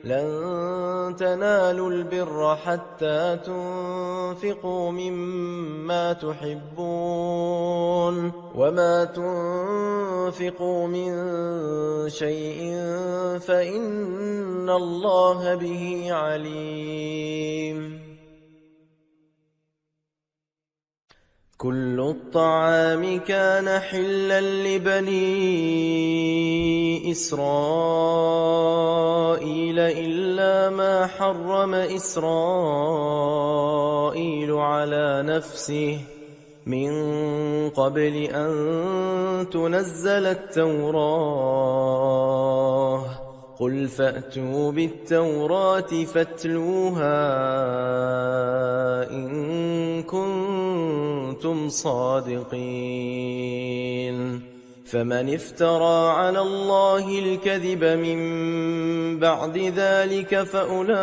لن تنالوا البر حتى تنفقوا مما تحبون وما تنفقوا من شيء فإن الله به عليم. كل الطعام كان حلا لبني إسرائيل إلا ما حرم إسرائيل على نفسه من قبل أن تنزل التوراة. قل فأتوا بالتوراة فاتلوها إن كنتم صادقين. فمن افترى على الله الكذب من بعد ذلك فأولئك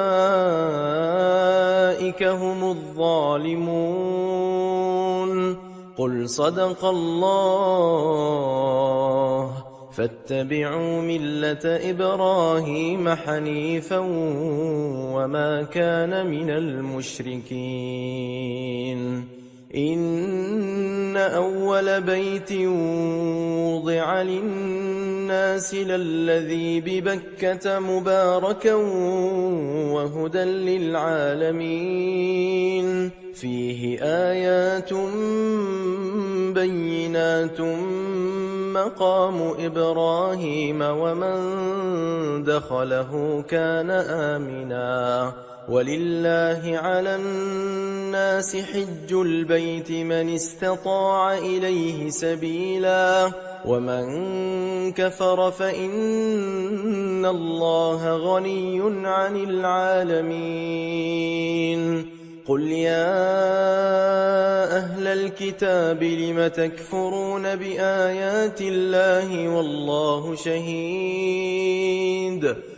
هم الظالمون. قل صدق الله فاتبعوا ملة إبراهيم حنيفا وما كان من المشركين. إن أول بيت وضع للناس للذي ببكة مباركا وهدى للعالمين فيه آيات بينات مقام إبراهيم ومن دخله كان آمنا ولله على الناس حج البيت من استطاع إليه سبيلا ومن كفر فإن الله غني عن العالمين. قل يا أهل الكتاب لم تكفرون بآيات الله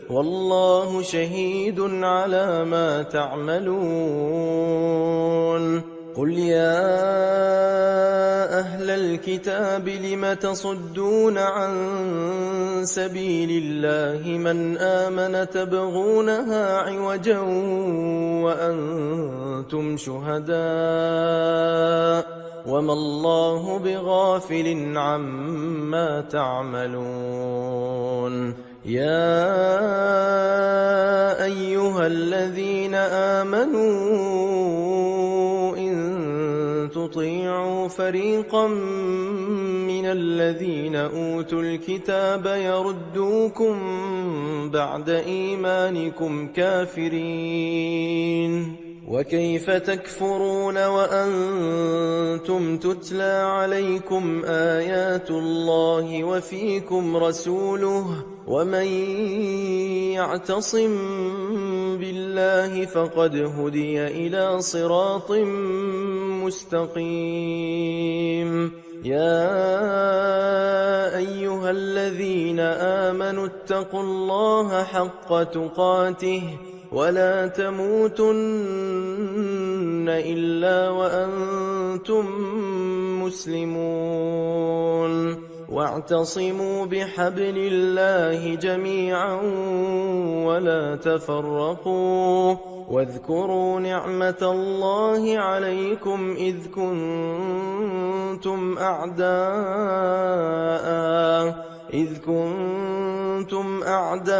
والله شهيد على ما تعملون. قل يا أهل الكتاب لم تصدون عن سبيل الله من آمن تبغونها عوجا وأنتم شهداء وما الله بغافل عما تعملون. يا أيها الذين آمنوا إن تطيعوا فريقا من الذين أوتوا الكتاب يردوكم بعد إيمانكم كافرين. وكيف تكفرون وأنتم تتلى عليكم آيات الله وفيكم رسوله ومن يعتصم بالله فقد هدي إلى صراط مستقيم. يا أيها الذين آمنوا اتقوا الله حق تقاته ولا تموتن إلا وأنتم مسلمون. واعتصموا بحبل الله جميعا ولا تفرقوا واذكروا نعمة الله عليكم إذ كنتم أعداء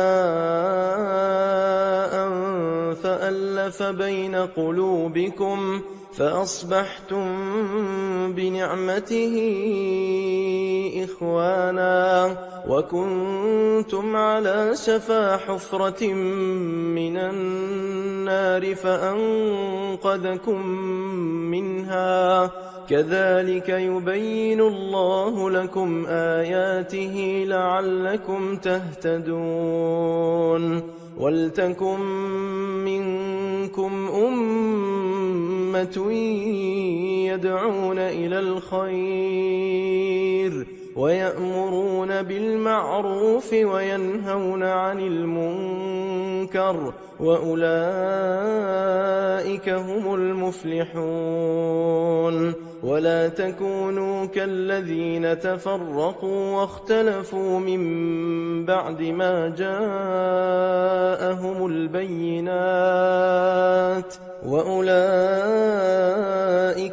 فألف بين قلوبكم فأصبحتم بنعمته إخوانا وكنتم على شفا حفرة من النار فأنقذكم منها. كذلك يبين الله لكم آياته لعلكم تهتدون. ولتكن منكم أمة يدعون إلى الخير ويأمرون بالمعروف وينهون عن المنكر المنكر وأولئك هم المفلحون. ولا تكونوا كالذين تفرقوا واختلفوا من بعد ما جاءهم البينات وأولئك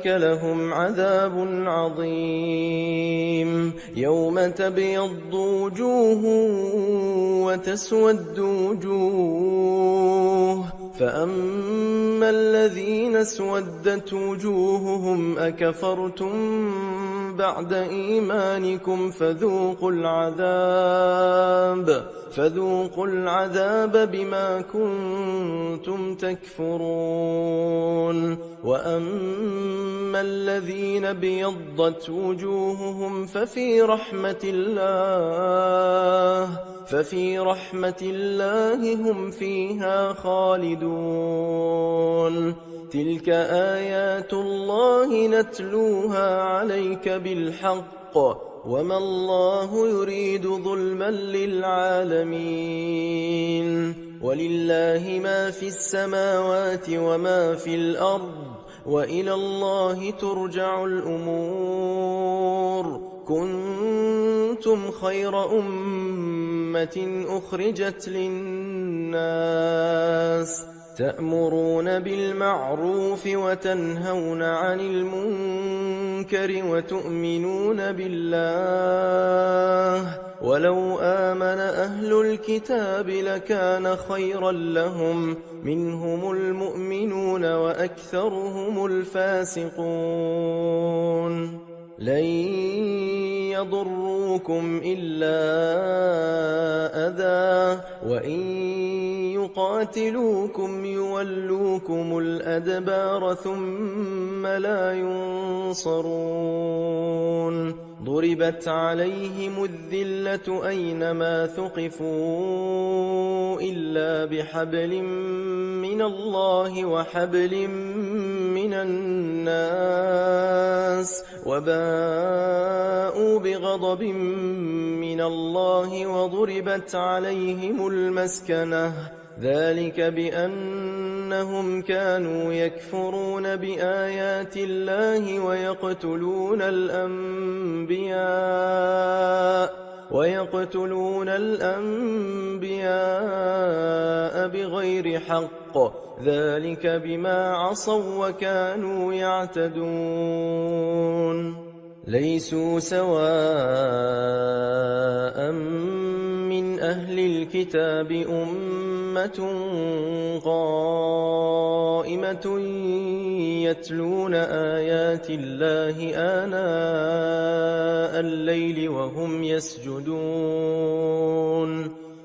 لهم عذاب عظيم. يوم تبيض وجوه وتسود وجوه، فأما الذين اسودت وجوههم أكفرتم بعد إيمانكم فذوقوا العذاب بما كنتم تكفرون. وأما الذين ابيضت وجوههم ففي رحمة الله هم فيها خالدون. تلك آيات الله نتلوها عليك بالحق، وما الله يريد ظلما للعالمين. ولله ما في السماوات وما في الأرض، وإلى الله ترجع الأمور. كنتم خير أمة أخرجت للناس تأمرون بالمعروف وتنهون عن المنكر وتؤمنون بالله. ولو آمن أهل الكتاب لكان خيرا لهم، منهم المؤمنون وأكثرهم الفاسقون. لن يضروكم إلا أذى، وإن يقاتلوكم يولوكم الأدبار ثم لا ينصرون. ضربت عليهم الذلة أينما ثقفوا إلا بحبل من الله وحبل من الناس، وباءوا بغضب من الله وضربت عليهم المسكنة. ذلك بأنهم كانوا يكفرون بآيات الله ويقتلون الأنبياء بغير حق. ذلك بما عصوا وكانوا يعتدون. ليسوا سواء من أهل الكتاب أمة قائمة يتلون آيات الله آناء الليل وهم يسجدون،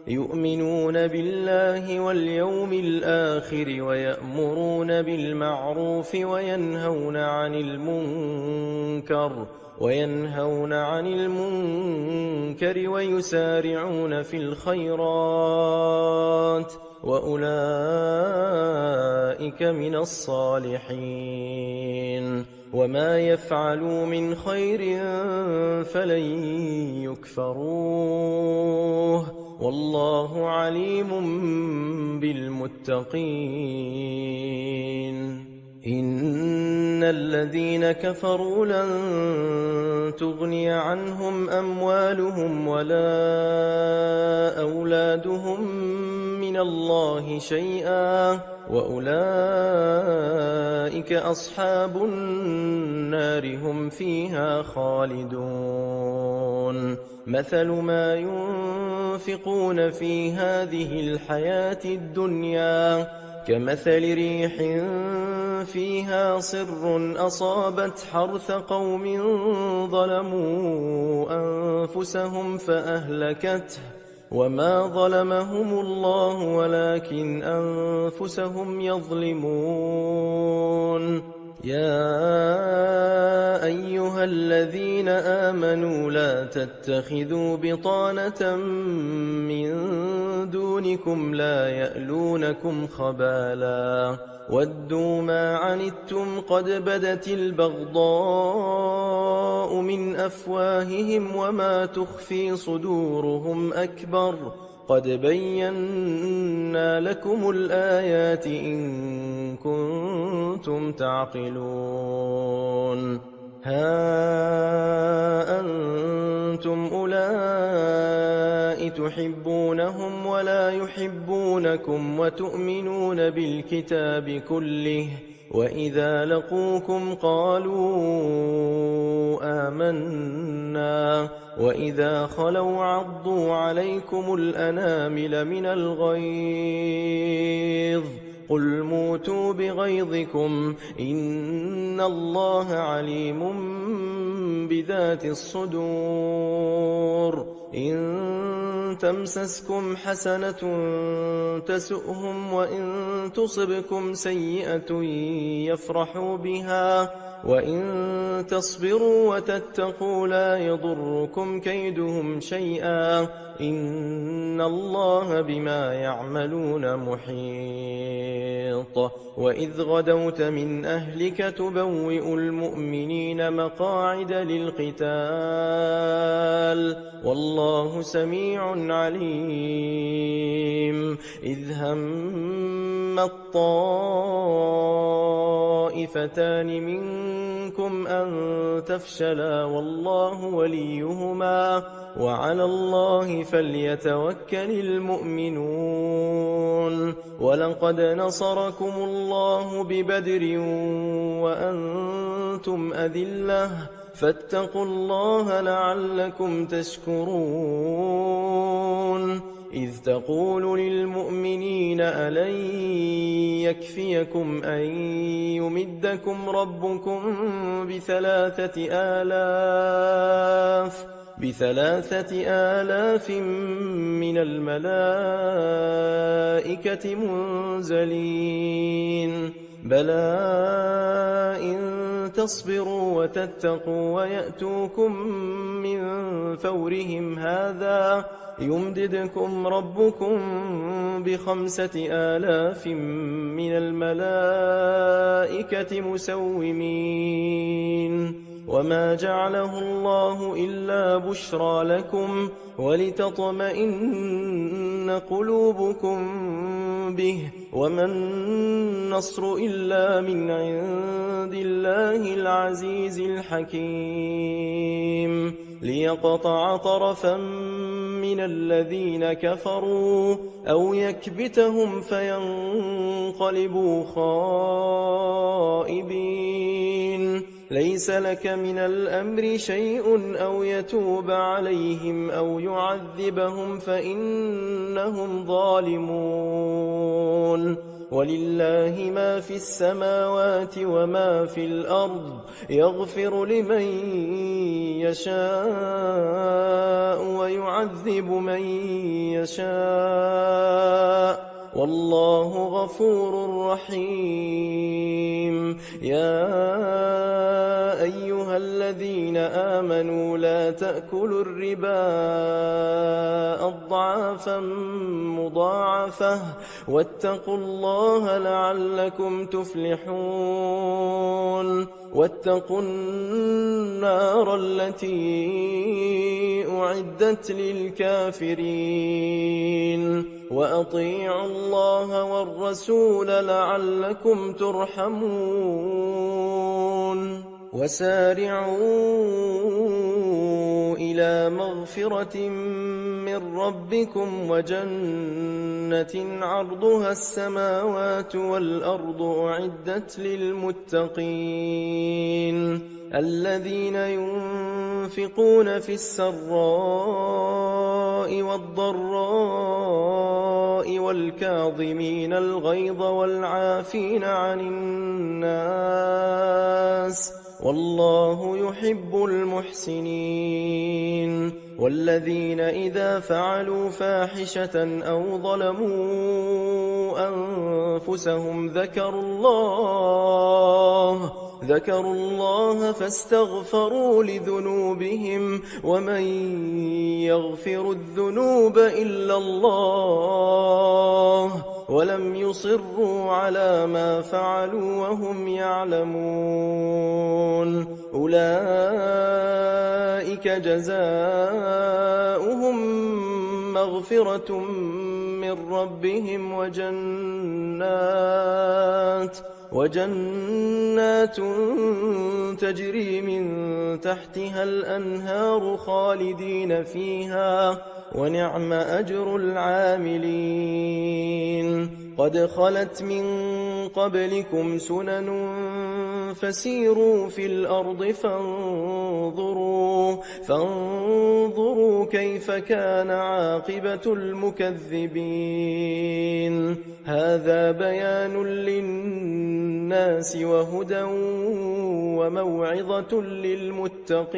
يؤمنون بالله واليوم الآخر ويأمرون بالمعروف وينهون عن المنكر ويسارعون في الخيرات، وأولئك من الصالحين. وما يفعلوا من خير فلن يكفروه، والله عليم بالمتقين. إن الذين كفروا لن تغني عنهم أموالهم ولا أولادهم من الله شيئا، وأولئك أصحاب النار هم فيها خالدون. مثل ما ينفقون في هذه الحياة الدنيا كمثل ريح فيها صر أصابت حرث قوم ظلموا أنفسهم فأهلكته، وما ظلمهم الله ولكن أنفسهم يظلمون. يا أيها الذين آمنوا لا تتخذوا بطانة من دونكم لا يألونكم خبالا ودوا ما عنتم قد بدت البغضاء من أفواههم وما تخفي صدورهم أكبر قد بينا لكم الآيات إن كنتم تعقلون ها أنتم أولئك تحبونهم ولا يحبونكم وتؤمنون بالكتاب كله وإذا لقوكم قالوا آمنا وإذا خلوا عضوا عليكم الأنامل من الغيظ قل موتوا بغيظكم إن الله عليم بذات الصدور إن تمسسكم حسنة تسؤهم وإن تصبكم سيئة يفرحوا بها وإن تصبروا وتتقوا لا يضركم كيدهم شيئا إن الله بما يعملون محيط وإذ غدوت من أهلك تبوئ المؤمنين مقاعد للقتال والله سميع عليم إذ هم الطائفتان منكم أن تفشلا والله وليهما وعلى الله فليتوكل المؤمنون ولقد نصركم الله ببدر وأنتم أذلة فاتقوا الله لعلكم تشكرون إذ تقول للمؤمنين ألن يكفيكم أن يمدكم ربكم ب3,000 من الملائكة منزلين بلى إن تصبروا وتتقوا ويأتوكم من فورهم هذا يمددكم ربكم ب5,000 من الملائكة مسومين وما جعله الله إلا بشرى لكم ولتطمئن قلوبكم به وما النصر إلا من عند الله العزيز الحكيم ليقطع طرفا من الذين كفروا أو يكبتهم فينقلبوا خائبين ليس لك من الأمر شيء أو يتوب عليهم أو يعذبهم فإنهم ظالمون ولله ما في السماوات وما في الأرض يغفر لمن يشاء ويعذب من يشاء والله غفور رحيم يا أيها الذين آمنوا لا تأكلوا الربا أضعافا مضاعفة واتقوا الله لعلكم تفلحون واتقوا النار التي أعدت للكافرين وأطيعوا الله والرسول لعلكم ترحمون وسارعوا إلى مغفرة من ربكم وجنة عرضها السماوات والأرض أعدت للمتقين الذين ينفقون في السراء والضراء والكاظمين الغيظ والعافين عن الناس والله يحب المحسنين والذين إذا فعلوا فاحشة أو ظلموا أنفسهم ذكروا الله فاستغفروا لذنوبهم ومن يغفر الذنوب إلا الله ولم يصروا على ما فعلوا وهم يعلمون أولئك جزاؤهم مغفرة من ربهم وجنات تجري من تحتها الأنهار خالدين فيها ونعم أجر العاملين. قد خلت من قبلكم سنن فسيروا في الأرض فانظروا كيف كان عاقبة المكذبين. هذا بيان للناس وهدى وموعظة للمتقين.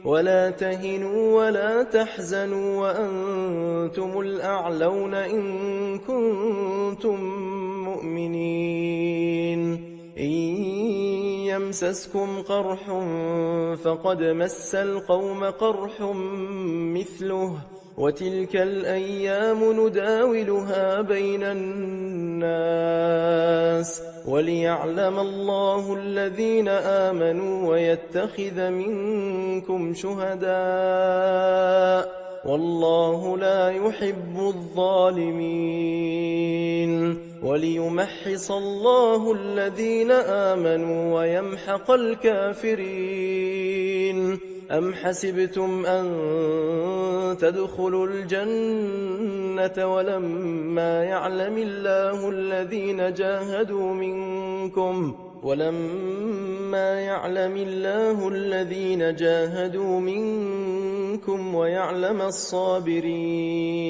ولا تهنوا ولا تحزنوا وأنتم الأعلون إن كنتم مؤمنين. إن يمسسكم قرح فقد مس القوم قرح مثله وتلك الأيام نداولها بين الناس وليعلم الله الذين آمنوا ويتخذ منكم شهداء والله لا يحب الظالمين. وليمحص الله الذين آمنوا ويمحق الكافرين. أم حسبتم أن تدخلوا الجنة ولما يعلم الله الذين جاهدوا منكم ويعلم الصابرين.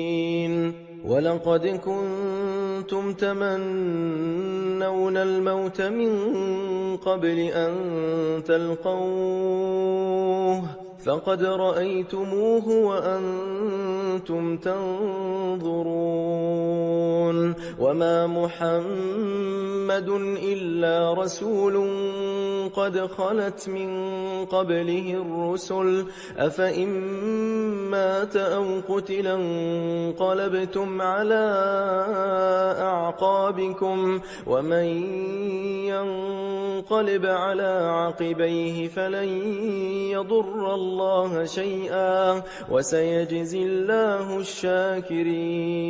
ولقد كنتم تمنون الموت من قبل أن تلقوه فقد رأيتموه وأنتم تنظرون. وما محمد إلا رسول قد خلت من قبله الرسل أفإن مات أو قتلا انقلبتم على أعقابكم ومن ينقلب على عقبيه فلن يضر الله شيئا وسيجزي الله الشاكرين.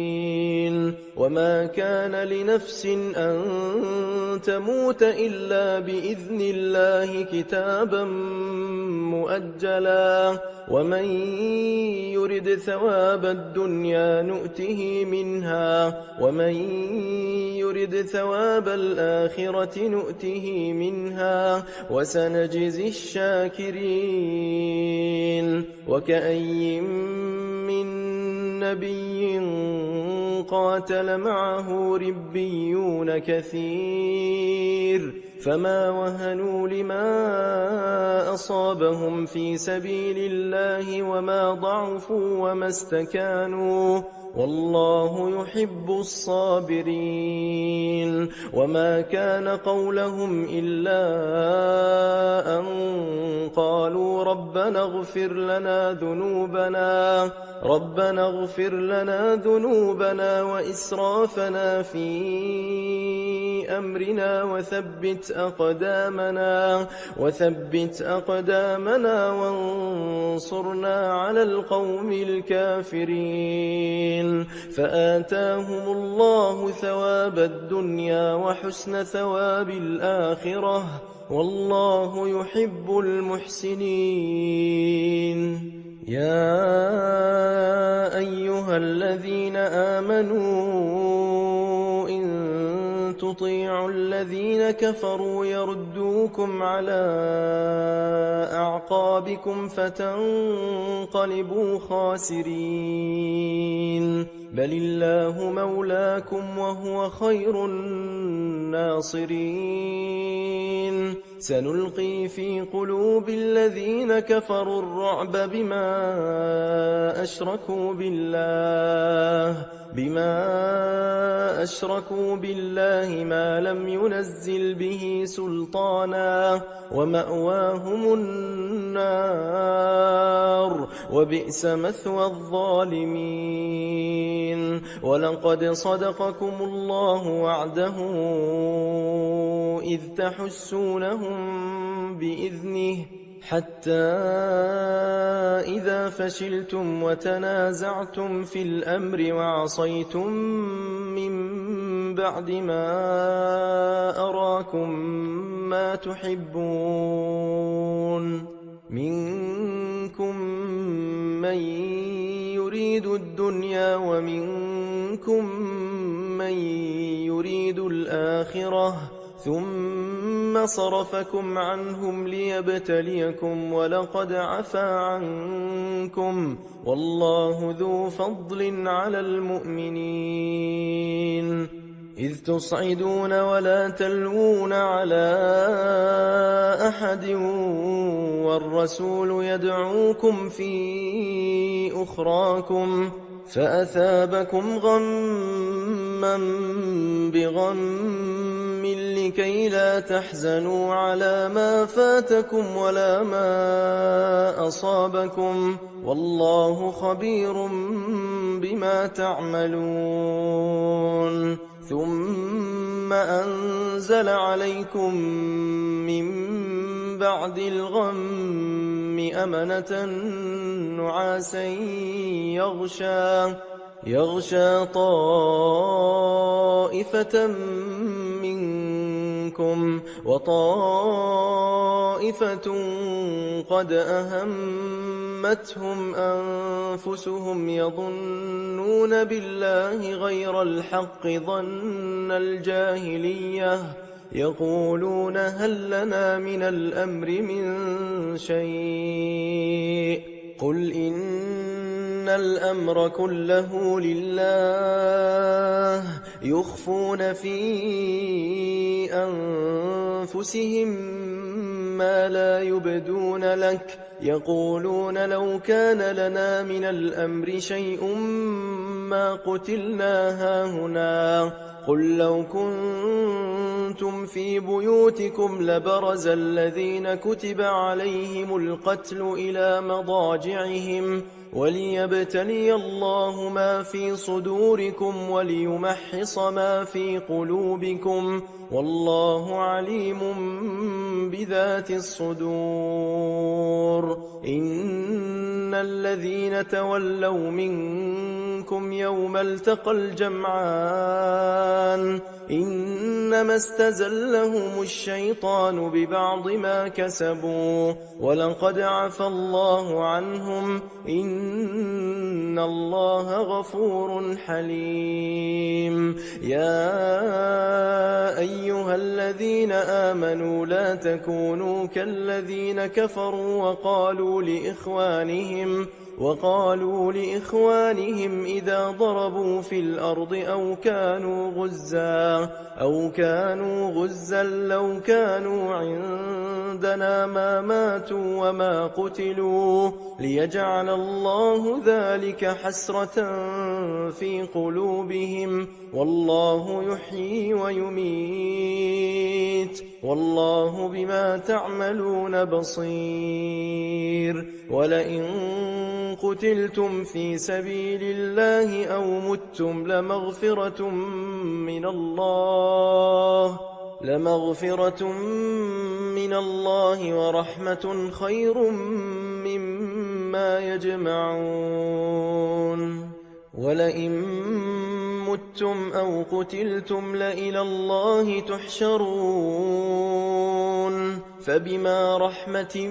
وما كان لنفس أن تموت إلا بإذن الله كتابا مؤجلا ومن يرد ثواب الدنيا نؤته منها ومن يرد ثواب الآخرة نؤته منها وسنجزي الشاكرين. وكأي من نبي قاتل معه ربيون كثير فما وهنوا لما أصابهم في سبيل الله وما ضعفوا وما استكانوا والله يحب الصابرين. وما كان قولهم إلا أن قالوا ربنا اغفر لنا ذنوبنا وإسرافنا في أمرنا وثبت أقدامنا وانصرنا على القوم الكافرين. فآتاهم الله ثواب الدنيا وحسن ثواب الآخرة والله يحب المحسنين. يا أيها الذين آمنوا إن تطيعوا الذين كفروا يردوكم على أعقابكم فتنقلبوا خاسرين. بل الله مولاكم وهو خير الناصرين. سنلقي في قلوب الذين كفروا الرعب بما أشركوا بالله ما لم ينزل به سلطانا ومأواهم النار وبئس مثوى الظالمين. ولقد صدقكم الله وعده إذ تحسونهم بإذنه حتى إذا فشلتم وتنازعتم في الأمر وعصيتم من بعد ما أراكم ما تحبون منكم من يريد الدنيا ومنكم من يريد الآخرة ثم صرفكم عنهم ليبتليكم ولقد عفا عنكم والله ذو فضل على المؤمنين إذ تصعدون ولا تلوون على أحد والرسول يدعوكم في أخراكم فأثابكم غما بغم لكي لا تحزنوا على ما فاتكم ولا ما أصابكم والله خبير بما تعملون ثم أنزل عليكم من بعد الغم أمنة نعاسا يغشى طائفة منكم وطائفة قد أهمتهم أنفسهم يظنون بالله غير الحق ظن الجاهلية يقولون هل لنا من الأمر من شيء قل إن الأمر كله لله يخفون في أنفسهم ما لا يبدون لك يقولون لو كان لنا من الأمر شيء ما قتلنا هاهنا قل لو كنتم في بيوتكم لبرز الذين كتب عليهم القتل إلى مضاجعهم وليبتلي الله ما في صدوركم وليمحص ما في قلوبكم والله عليم بذات الصدور إن الذين تولوا منكم يوم التقى الجمعان إنما استزلهم الشيطان ببعض ما كسبوا ولقد عفى الله عنهم إن الله غفور حليم يا أيها الذين آمنوا لا تكونوا كالذين كفروا وقالوا لإخوانهم إذا ضربوا في الأرض أو كانوا غزا لو كانوا عندنا ما ماتوا وما قتلوا ليجعل الله ذلك حسرة في قلوبهم والله يحيي ويميت والله بما تعملون بصير ولئن قتلتم في سبيل الله أو متم لمغفرة من الله ورحمة خير مما يجمعون ولئن متم أو قتلتم لإلى الله تحشرون فبما رحمة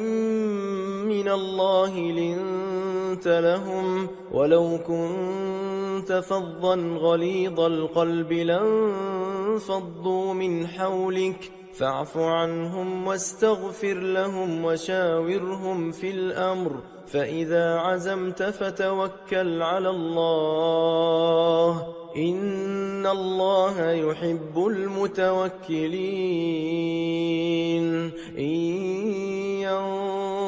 من الله لنت لهم ولو كنت فظا غليظ القلب لانفضوا من حولك فاعف عنهم واستغفر لهم وشاورهم في الأمر فإذا عزمت فتوكل على الله إن الله يحب المتوكلين إن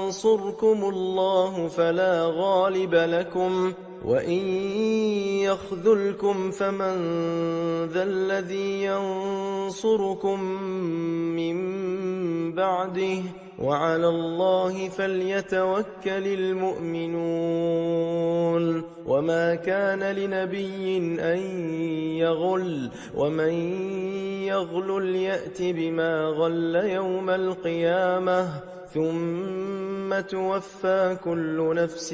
ينصركم الله فلا غالب لكم وإن يخذلكم فمن ذا الذي ينصركم من بعده وعلى الله فليتوكل المؤمنون وما كان لنبي أن يغل ومن يغل يأت بما غل يوم القيامة ثم توفى كل نفس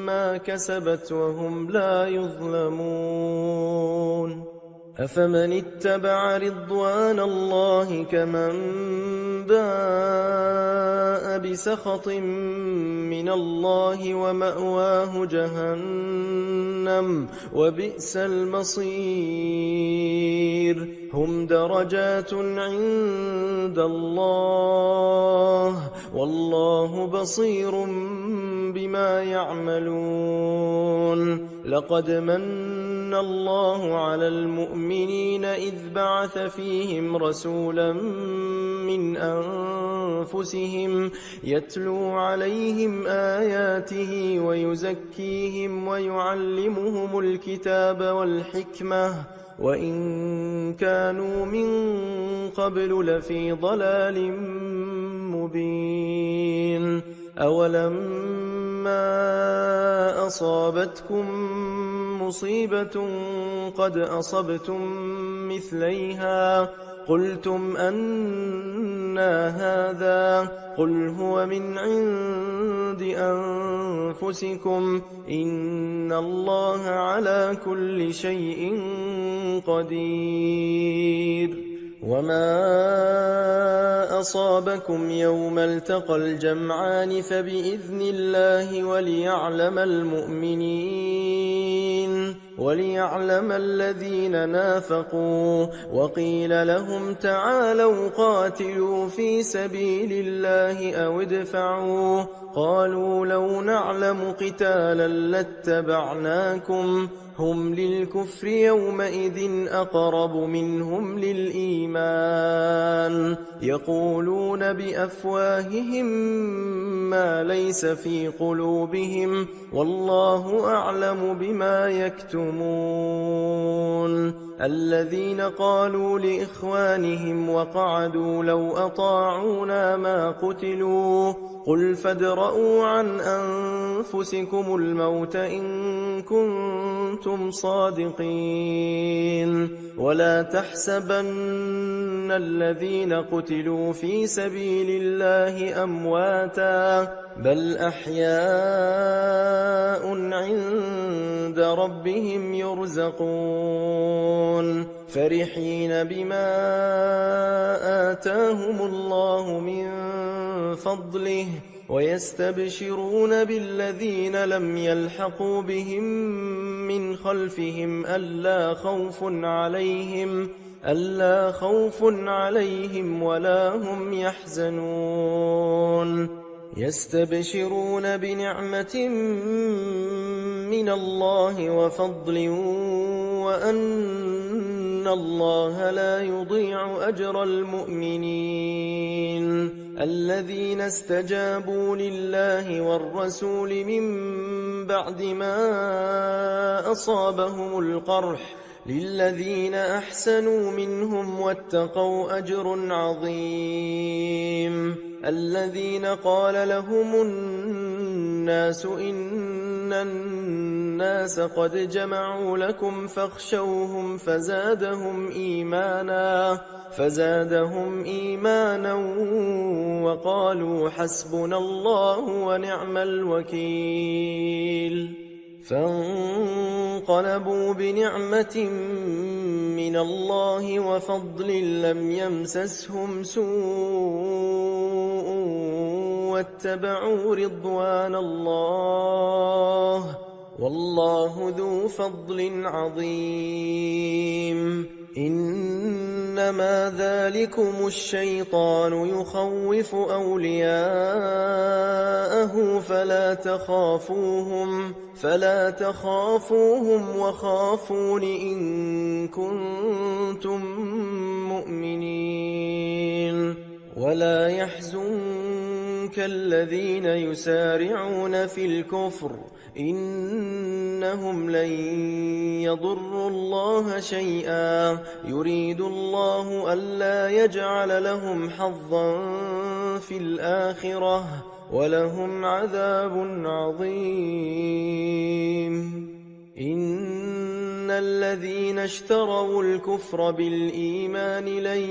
ما كسبت وهم لا يظلمون أفمن اتبع رضوان الله كمن باء بسخط من الله ومأواه جهنم وبئس المصير هم درجات عند الله والله بصير بما يعملون لقد من الله على المؤمنين إذ بعث فيهم رسولا من أنفسهم يتلو عليهم آياته ويزكيهم ويعلمهم الكتاب والحكمة وإن كانوا من قبل لفي ضلال مبين أولما أصابتكم مصيبة قد أصبتم مثليها قلتم أنى هذا قل هو من عند أنفسكم إن الله على كل شيء قدير وما أصابكم يوم التقى الجمعان فبإذن الله وليعلم الذين نافقوا وقيل لهم تعالوا قاتلوا في سبيل الله أو ادفعوا قالوا لو نعلم قتالا لاتبعناكم هم للكفر يومئذ أقرب منهم للإيمان يقولون بأفواههم ما ليس في قلوبهم والله أعلم بما يكتمون الذين قالوا لإخوانهم وقعدوا لو أطاعونا ما قتلوا قل فادرءوا عن أنفسكم الموت إن كنتم صادقين ولا تحسبن الذين قتلوا في سبيل الله أمواتا بل أحياء عند ربهم يرزقون فرحين بما آتاهم الله من فضله ويستبشرون بالذين لم يلحقوا بهم من خلفهم ألا خوف عليهم ولا هم يحزنون يستبشرون بنعمة من الله وفضل وأن الله لا يضيع أجر المؤمنين الذين استجابوا لله والرسول من بعد ما أصابهم القرح للذين أحسنوا منهم واتقوا أجر عظيم الذين قال لهم الناس إن الناس قد جمعوا لكم فاخشوهم فزادهم إيمانا وقالوا حسبنا الله ونعم الوكيل فانقلبوا بنعمة من الله وفضل لم يمسسهم سوء واتبعوا رضوان الله والله ذو فضل عظيم إنما ذلكم الشيطان يخوف أولياءه فلا تخافوهم وخافون إن كنتم مؤمنين ولا يحزنك الذين يسارعون في الكفر إنهم لن يضروا الله شيئا يريد الله ألا يجعل لهم حظا في الآخرة ولهم عذاب عظيم إن الذين اشتروا الكفر بالإيمان لن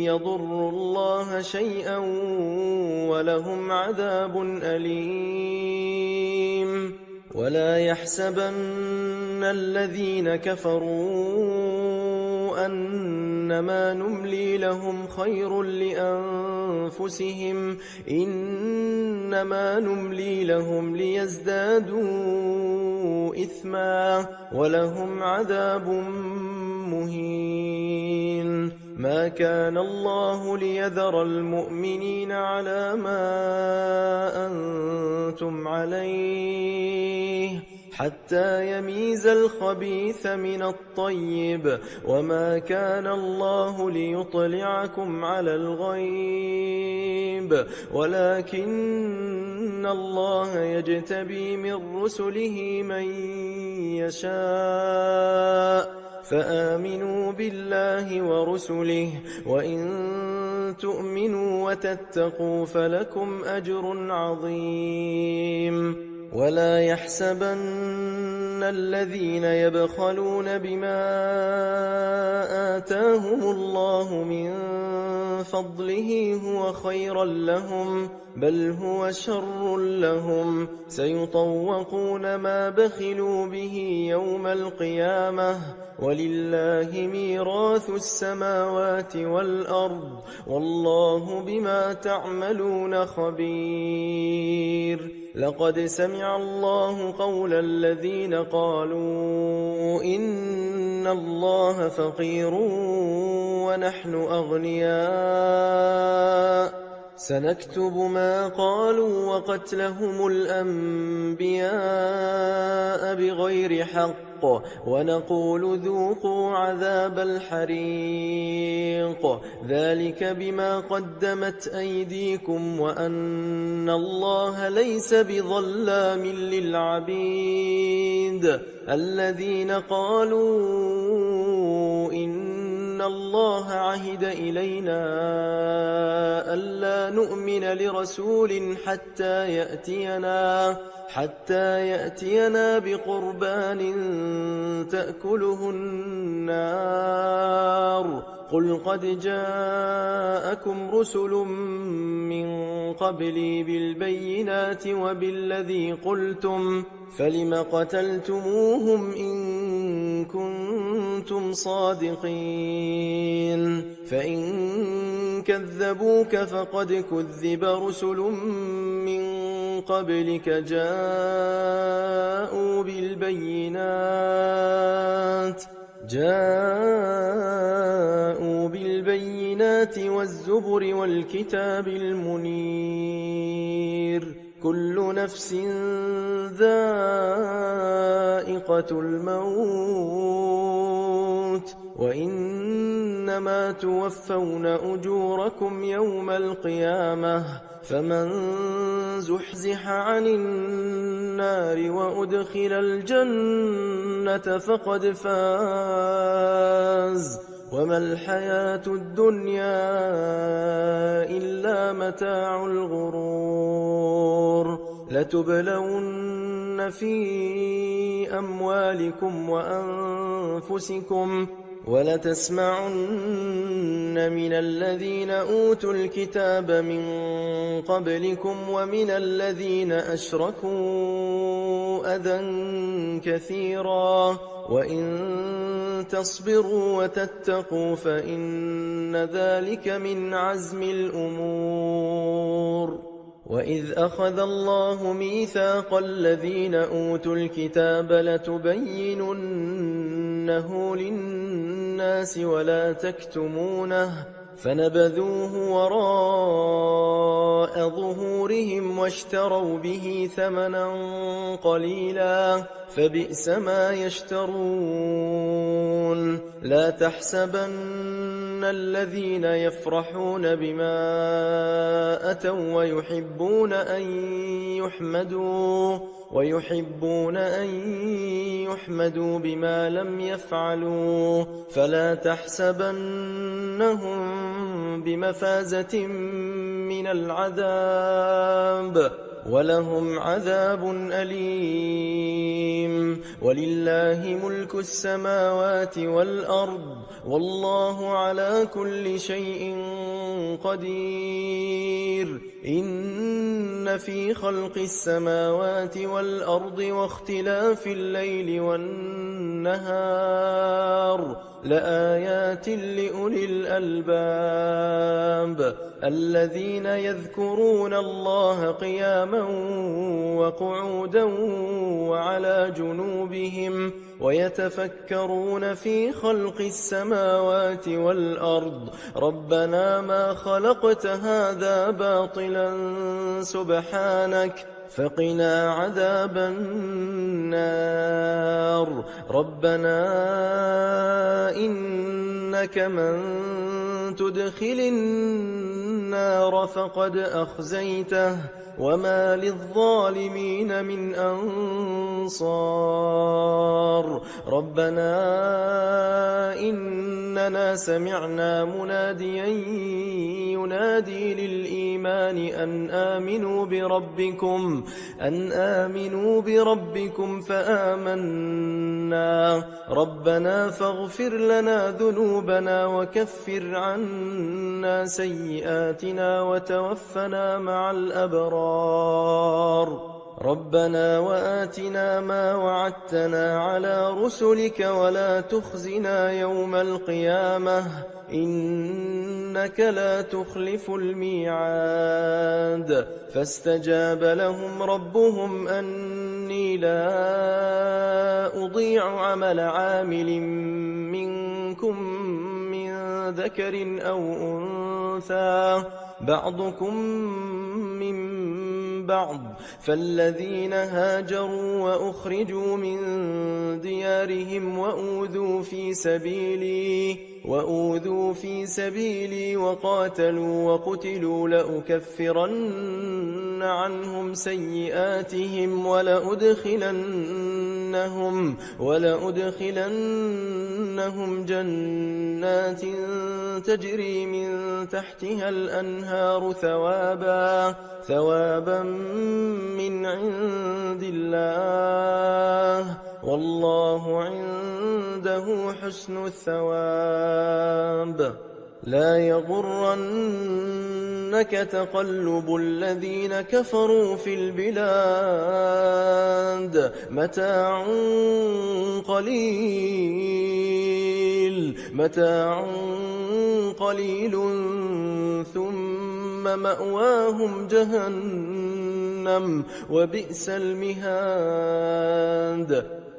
يضروا الله شيئا ولهم عذاب أليم ولا يحسبن الذين كفروا أنما نملي لهم خير لأنفسهم إنما نملي لهم ليزدادوا إثما ولهم عذاب مهين ما كان الله ليذر المؤمنين على ما أنتم عليه حتى يميز الخبيث من الطيب وما كان الله ليطلعكم على الغيب ولكن الله يجتبي من رسله من يشاء فآمنوا بالله ورسله وإن تؤمنوا وتتقوا فلكم أجر عظيم ولا يحسبن الذين يبخلون بما آتاهم الله من فضله هو خيرا لهم بل هو شر لهم سيطوقون ما بخلوا به يوم القيامة ولله ميراث السماوات والأرض والله بما تعملون خبير لقد سمع الله قول الذين قالوا إن الله فقير ونحن أغنياء سنكتب ما قالوا وقتلهم الأنبياء بغير حق ونقول ذوقوا عذاب الحريق ذلك بما قدمت أيديكم وأن الله ليس بظلام للعبيد الذين قالوا إن الله عهد إلينا ألا نؤمن لرسول حتى يأتينا بقربان تأكله النار قل قد جاءكم رسل من قبلي بالبينات وبالذي قلتم فلم قتلتموهم إن كنتم صادقين فإن كذبوك فقد كذب رسل من قبلك جاءوا بالبينات والزبر والكتاب المنير كل نفس ذائقة الموت وإنما توفون أجوركم يوم القيامة فمن زحزح عن النار وأدخل الجنة فقد فاز وما الحياة الدنيا إلا متاع الغرور لتبلون في أموالكم وأنفسكم ولتسمعن من الذين أوتوا الكتاب من قبلكم ومن الذين أشركوا أذى كثيرا وإن تصبروا وتتقوا فإن ذلك من عزم الأمور وإذ أخذ الله ميثاق الذين أوتوا الكتاب لتبيننه للناس ولا تكتمونه فنبذوه وراء ظهورهم واشتروا به ثمنا قليلا فبئس ما يشترون لا تحسبن الذين يفرحون بما أتوا ويحبون أن يحمدوا بما لم يفعلوا فلا تحسبنهم بمفازة من العذاب ولهم عذاب أليم. ولله ملك السماوات والأرض والله على كل شيء قدير. إن في خلق السماوات والأرض واختلاف الليل والنهار لآيات لأولي الألباب الذين يذكرون الله قياما وقعودا وعلى جنوبهم ويتفكرون في خلق السماوات والأرض ربنا ما خلقت هذا باطلا سبحانك فقنا عذاب النار. ربنا إنك من تدخل النار فقد أخزيته وما للظالمين من أنصار. ربنا إننا سمعنا مناديا ينادي للإيمان أن آمنوا بربكم فآمنا. ربنا فاغفر لنا ذنوبنا وكفر عنا سيئاتنا وتوفنا مع الأبرار. ربنا وآتنا ما وعدتنا على رسلك ولا تخزنا يوم القيامة إنك لا تخلف الميعاد. فاستجاب لهم ربهم أني لا أضيع عمل عامل منكم من ذكر أو أنثى بعضكم من بعض فالذين هاجروا وأخرجوا من ديارهم وأوذوا في سبيلي وقاتلوا وقتلوا لأكفرن عنهم سيئاتهم ولأدخلنهم جنات تجري من تحتها الأنهار ثوابا من عند الله والله عنده حسن الثواب. لا يغرنك تقلب الذين كفروا في البلاد متاع قليل ثم مأواهم جهنم وبئس المهاد.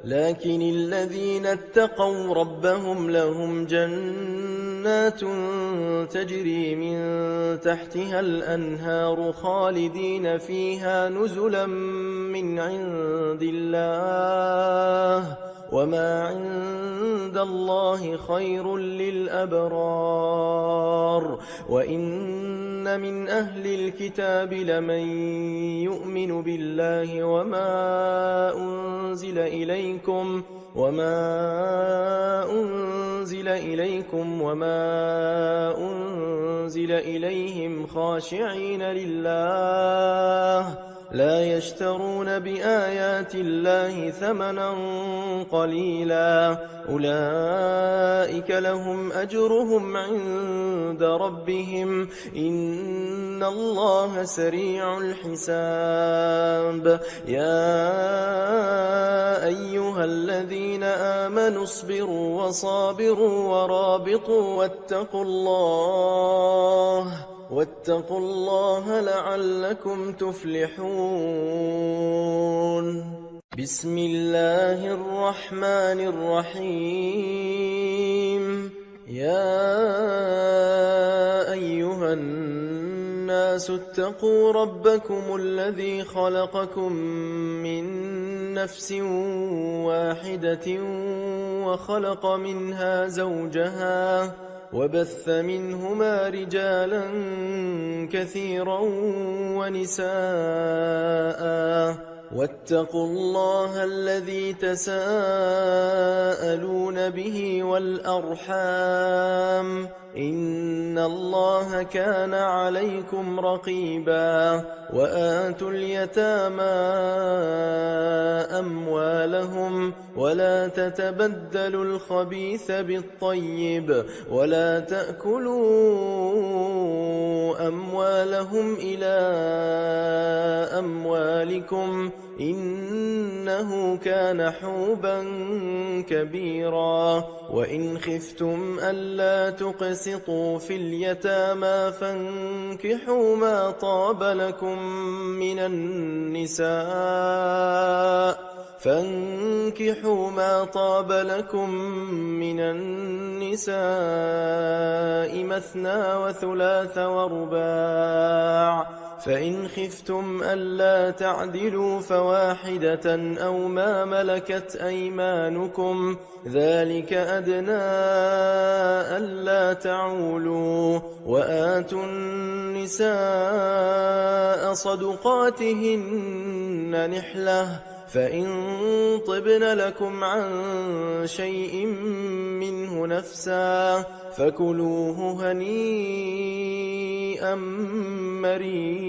لكن الذين اتقوا ربهم لهم جنات تجري من تحتها الأنهار خالدين فيها نزلا من عند الله وما عند الله خير للأبرار. وإن من أهل الكتاب لمن يؤمن بالله وما أنزل إليكم وما أنزل إليهم خاشعين لله لا يشترون بآيات الله ثمنا قليلا أولئك لهم أجرهم عند ربهم إن الله سريع الحساب. يا أيها الذين آمنوا اصبروا وصابروا ورابطوا واتقوا الله لعلكم تفلحون. بسم الله الرحمن الرحيم. يا أيها الناس اتقوا ربكم الذي خلقكم من نفس واحدة وخلق منها زوجها وبث منهما رجالا كثيرا ونساء واتقوا الله الذي تساءلون به والأرحام إن الله كان عليكم رقيبا وآتوا اليتامى أموالهم ولا تتبدلوا الخبيث بالطيب ولا تأكلوا أموالهم إلى أموالكم إنه كان حوبا كبيرا وإن خفتم ألا تقسطوا في اليتامى فانكحوا ما طاب لكم من النساء مثنى وثلاث ورباع فإن خفتم ألا تعدلوا فواحدة أو ما ملكت أيمانكم ذلك أدنى ألا تعولوا وآتوا النساء صدقاتهن نحلة فإن طبن لكم عن شيء منه نفسا فكلوه هنيئا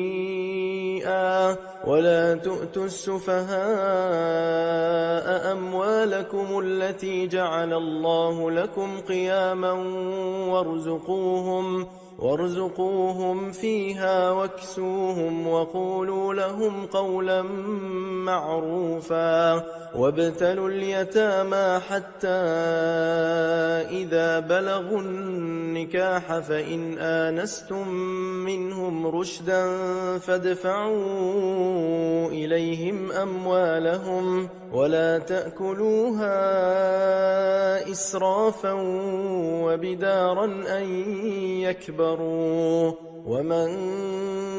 مريئا ولا تؤتوا السفهاء أموالكم التي جعل الله لكم قياما وارزقوهم فيها واكسوهم وقولوا لهم قولا معروفا وابتلوا اليتامى حتى إذا بلغوا النكاح فإن آنستم منهم رشدا فادفعوا إليهم أموالهم ولا تأكلوها إسرافا وبدارا أن يكبروا ومن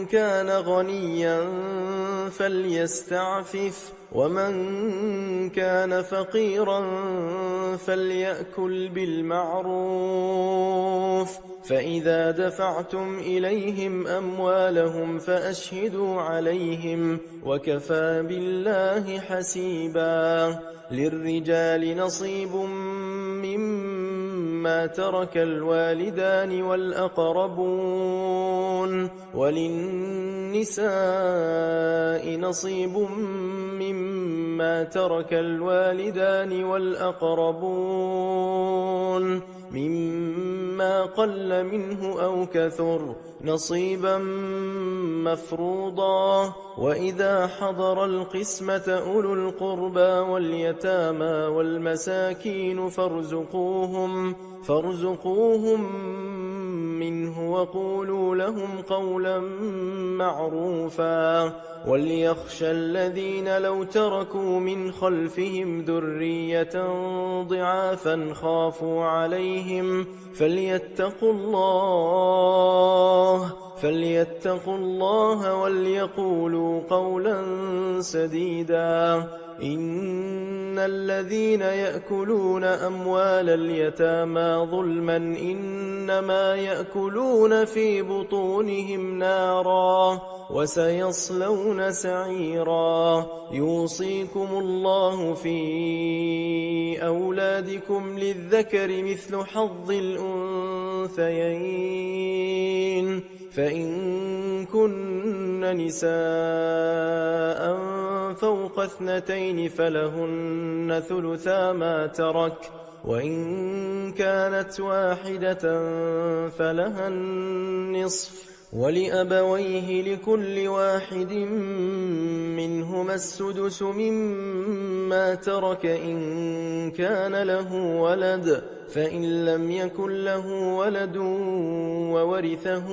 كان غنيا فليستعفف ومن كان فقيرا فليأكل بالمعروف فإذا دفعتم إليهم أموالهم فأشهدوا عليهم وكفى بالله حسيبا للرجال نصيب مما ترك الوالدان والأقربون وللنساء نصيب مما ترك الوالدان والأقربون مما قل منه أو كثر نصيبا مفروضا وإذا حضر القسمة أولو القربى واليتامى والمساكين فارزقوهم منه وقولوا لهم قولا معروفا وليخشى الذين لو تركوا من خلفهم ذرية ضعافا خافوا عليهم فليتقوا الله وليقولوا قولا سديدا إن الذين يأكلون أموال اليتامى ظلما إنما يأكلون في بطونهم نارا وسيصلون سعيرا يوصيكم الله في أولادكم للذكر مثل حظ الأنثيين فإن كن نساء فوق 2 فلهن ثلثا ما ترك وإن كانت واحدة فلها النصف ولأبويه لكل واحد منهما السدس مما ترك إن كان له ولد فإن لم يكن له ولد وورثه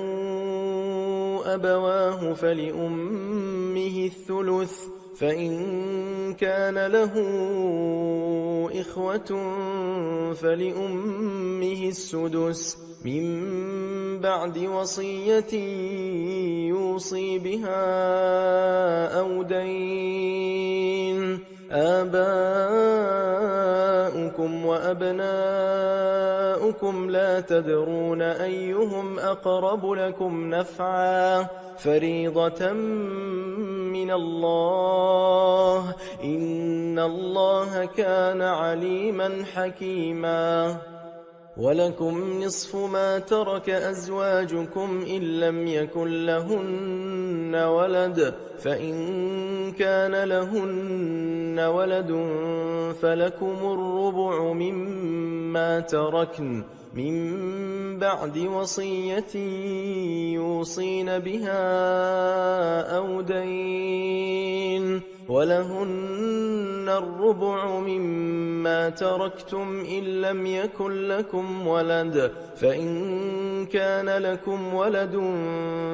أبواه فلأمه الثلث فإن كان له إخوة فلأمه السدس من بعد وصية يوصي بها أو دين آباؤكم وأبناؤكم لا تدرون أيهم أقرب لكم نفعا فريضة من الله إن الله كان عليما حكيما ولكم نصف ما ترك أزواجكم إن لم يكن لهن ولد، فإن كان لهن ولد فلكم الربع مما تركن من بعد وصية يوصين بها أو دين، ولهن الربع مما تركتم إن لم يكن لكم ولد، فإن كان لكم ولد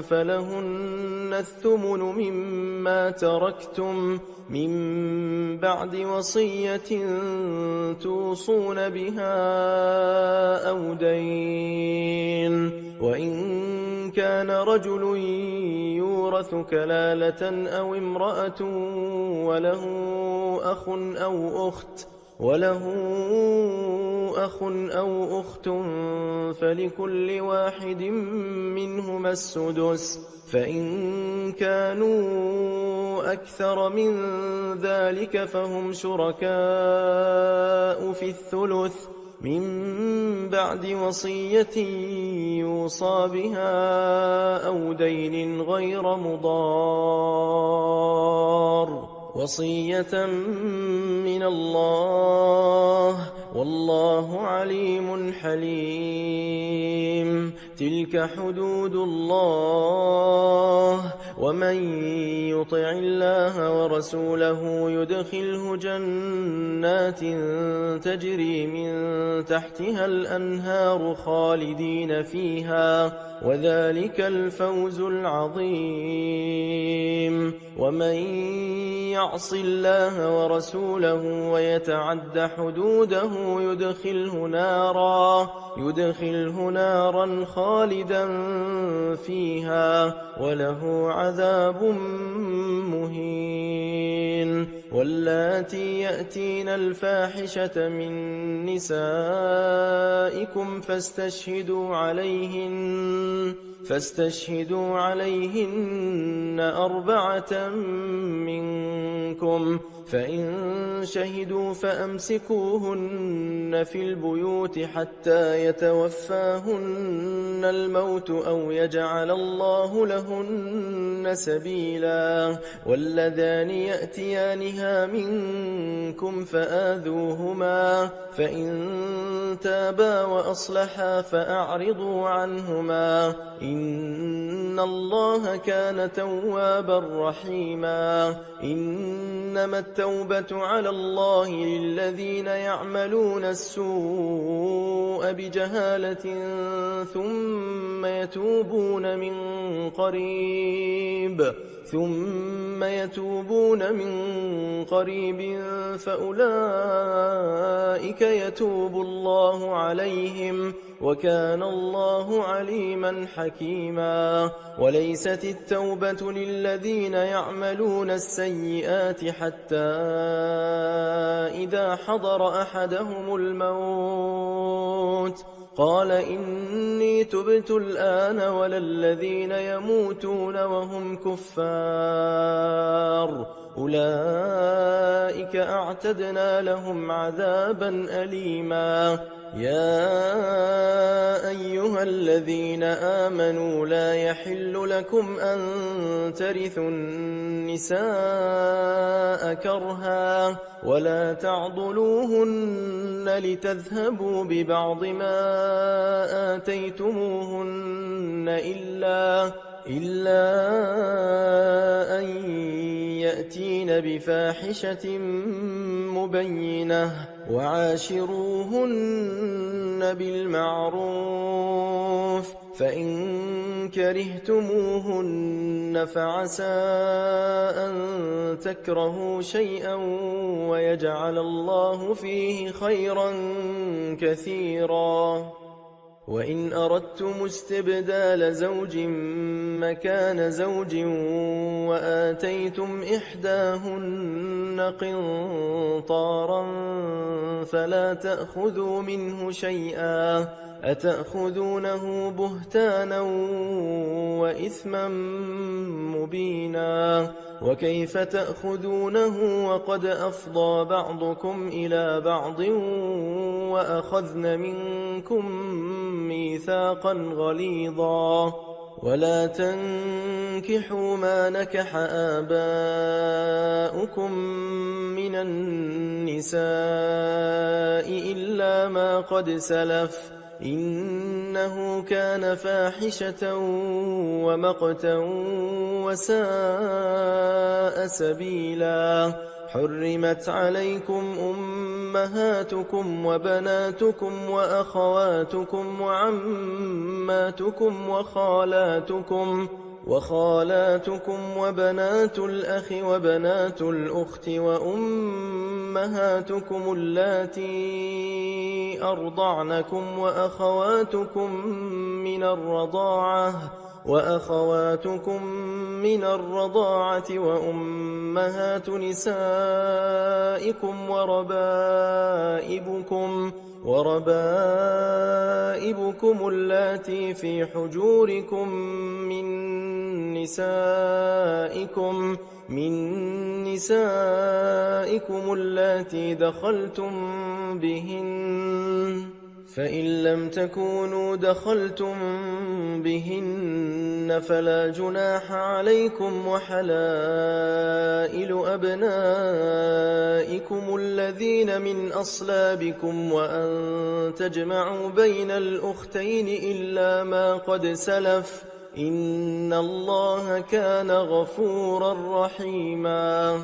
فلهن الثمن مما تركتم من بعد وصية توصون بها أو دين، وإن كان رجل يورث كلالة أو امرأة وله أخ أو أخت فلكل واحد منهما السدس، فإن كانوا أكثر من ذلك فهم شركاء في الثلث من بعد وصية يوصى بها أو دين غير مضار، وصية من الله، والله عليم حليم. تلك حدود الله، ومن يطع الله ورسوله يدخله جنات تجري من تحتها الأنهار خالدين فيها، وذلك الفوز العظيم. ومن يعص الله ورسوله ويتعد حدوده يدخله نارا خالدا فيها وله عذاب مهين. واللاتي يأتين الفاحشة من نسائكم فاستشهدوا عليهن 4 منكم، فإن شهدوا فأمسكوهن في البيوت حتى يتوفاهن الموت أو يجعل الله لهن سبيلا. واللذان يأتيانها منكم فآذوهما، فإن تابا وأصلحا فأعرضوا عنهما، إن الله كان توابا رحيما. إنما التوبة على الله للذين يعملون السوء بجهالة ثم يتوبون من قريب فأولئك يتوب الله عليهم، وكان الله عليما حكيما. وليست التوبة للذين يعملون السيئات حتى إذا حضر أحدهم الموت قال إني تبت الآن، ولا الذين يموتون وهم كفار، أولئك أعتدنا لهم عذابا أليما. يا أيها الذين آمنوا لا يحل لكم أن ترثوا النساء كرها، ولا تعضلوهن لتذهبوا ببعض ما آتيتموهن إلا أن يأتين بفاحشة مبينة، وعاشروهن بالمعروف، فإن كرهتموهن فعسى أن تكرهوا شيئا ويجعل الله فيه خيرا كثيرا. وإن أردتم استبدال زوج مكان زوج وآتيتم إحداهن قنطارا فلا تأخذوا منه شيئا، أتأخذونه بهتانا وإثما مبينا، وكيف تأخذونه وقد أفضى بعضكم إلى بعض وأخذن منكم ميثاقا غليظا ولا تنكحوا ما نكح آباؤكم من النساء إلا ما قد سلف إنه كان فاحشة ومقتا وساء سبيلا حرمت عليكم أمهاتكم وبناتكم وأخواتكم وعماتكم وخالاتكم وبنات الأخ وبنات الأخت وأمهاتكم اللاتي أرضعنكم وأخواتكم من الرضاعة وأمهات نسائكم وربائبكم اللاتي في حجوركم من نسائكم اللاتي دخلتم بهن فإن لم تكونوا دخلتم بهن فلا جناح عليكم وحلائل أبنائكم الذين من أصلابكم وأن تجمعوا بين الأختين إلا ما قد سلف إن الله كان غفورا رحيما